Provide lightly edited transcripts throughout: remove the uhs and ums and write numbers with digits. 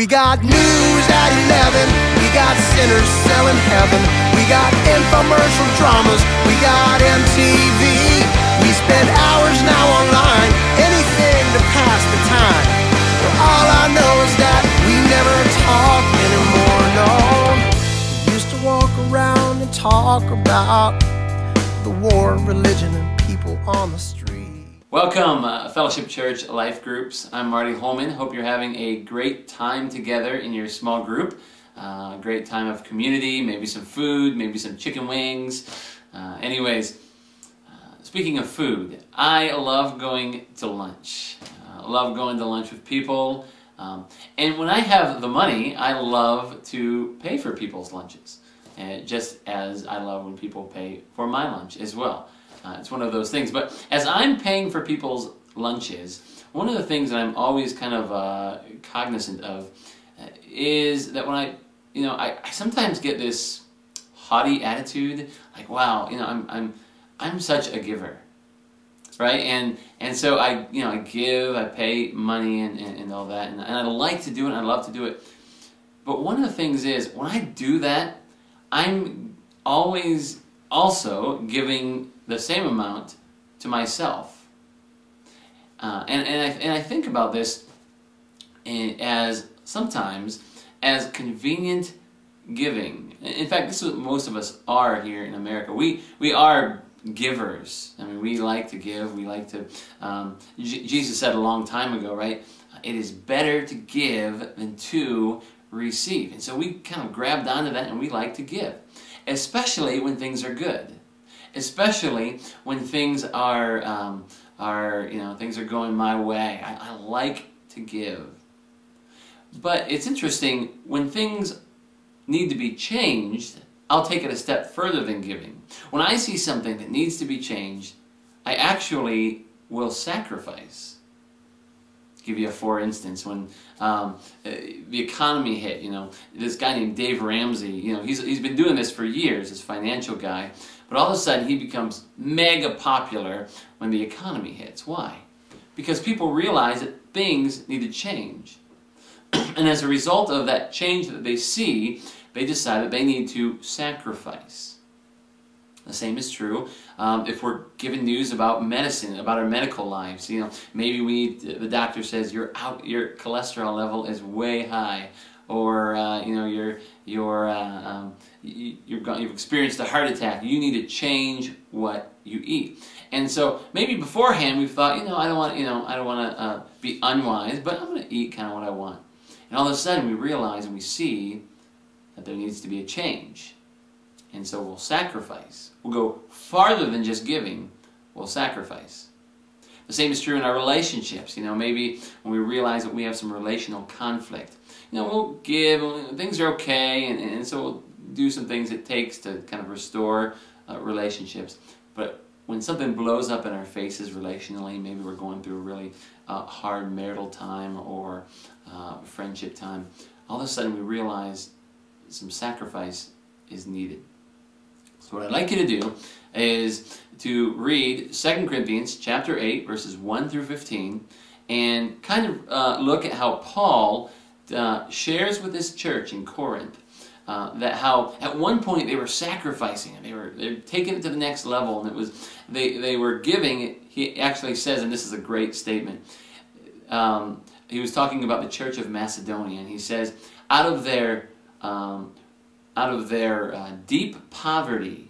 We got news at 11, we got sinners selling heaven, we got infomercial dramas, we got MTV. We spend hours now online, anything to pass the time. But all I know is that we never talk anymore, no. We used to walk around and talk about the war, religion, and people on the street. Welcome, Fellowship Church Life Groups. I'm Marty Holman. Hope you're having a great time together in your small group. Great time of community, maybe some food, maybe some chicken wings. Speaking of food, I love going to lunch. I love going to lunch with people. And when I have the money, I love to pay for people's lunches. Just as I love when people pay for my lunch as well. It's one of those things. But as I'm paying for people's lunches, one of the things that I'm always kind of cognizant of is that when I sometimes get this haughty attitude, like, wow, I'm such a giver, right? And so I give, I pay money and all that, and I like to do it, and I love to do it. But one of the things is, when I do that, I'm always also giving the same amount to myself. And I think about this as sometimes as convenient giving. In fact, this is what most of us are here in America. We are givers. I mean, we like to give. We like to. Jesus said a long time ago, right? It is better to give than to receive. And so we kind of grabbed onto that, and we like to give, especially when things are good. Especially when things are things are going my way. I like to give. But it's interesting, when things need to be changed, I'll take it a step further than giving. When I see something that needs to be changed, I actually will sacrifice. Give you a for instance, when the economy hit, this guy named Dave Ramsey, he's been doing this for years, this financial guy, but all of a sudden he becomes mega popular when the economy hits. Why? Because people realize that things need to change. And as a result of that change that they see, they decide that they need to sacrifice. The same is true if we're given news about medicine, about our medical lives. Maybe the doctor says your cholesterol level is way high, or you've experienced a heart attack. You need to change what you eat. And so maybe beforehand we've thought, I don't want to be unwise, but I'm going to eat kind of what I want. And all of a sudden we realize and we see that there needs to be a change. And so we'll sacrifice. We'll go farther than just giving. We'll sacrifice. The same is true in our relationships. Maybe when we realize that we have some relational conflict, we'll give, things are okay, and so we'll do some things it takes to kind of restore relationships. But when something blows up in our faces relationally, maybe we're going through a really hard marital time or friendship time, all of a sudden we realize some sacrifice is needed. So what I'd like you to do is to read 2 Corinthians chapter 8, verses 1 through 15, and kind of look at how Paul shares with this church in Corinth that how at one point they were sacrificing, and they were taking it to the next level, and it was they were giving. He actually says, and this is a great statement, he was talking about the church of Macedonia, and he says, out of their deep poverty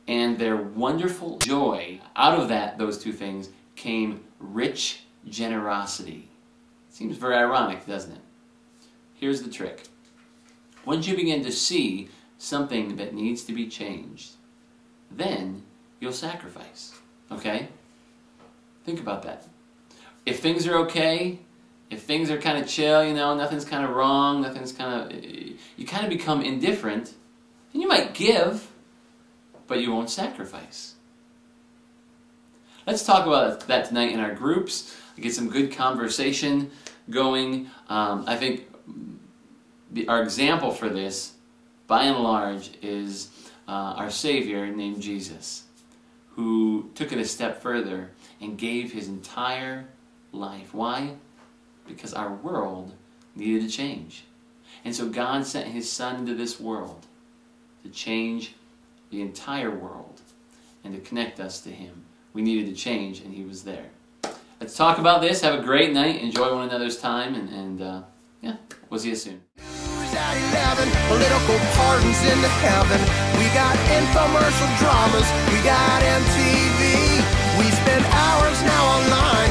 and their wonderful joy, out of those two things came rich generosity. Seems very ironic, doesn't it? Here's the trick. Once you begin to see something that needs to be changed, then you'll sacrifice. Okay? Think about that. If things are okay, if things are kind of chill, nothing's kind of wrong, you kind of become indifferent, and you might give, but you won't sacrifice. Let's talk about that tonight in our groups, get some good conversation going. I think our example for this, by and large, is our Savior named Jesus, who took it a step further and gave his entire life. Why? Because our world needed to change. And so God sent His Son into this world to change the entire world and to connect us to Him. We needed to change, and He was there. Let's talk about this. Have a great night. Enjoy one another's time, and yeah, we'll see you soon. At 11, political pardons into heaven. We got infomercial dramas. We got MTV. We spend hours now online.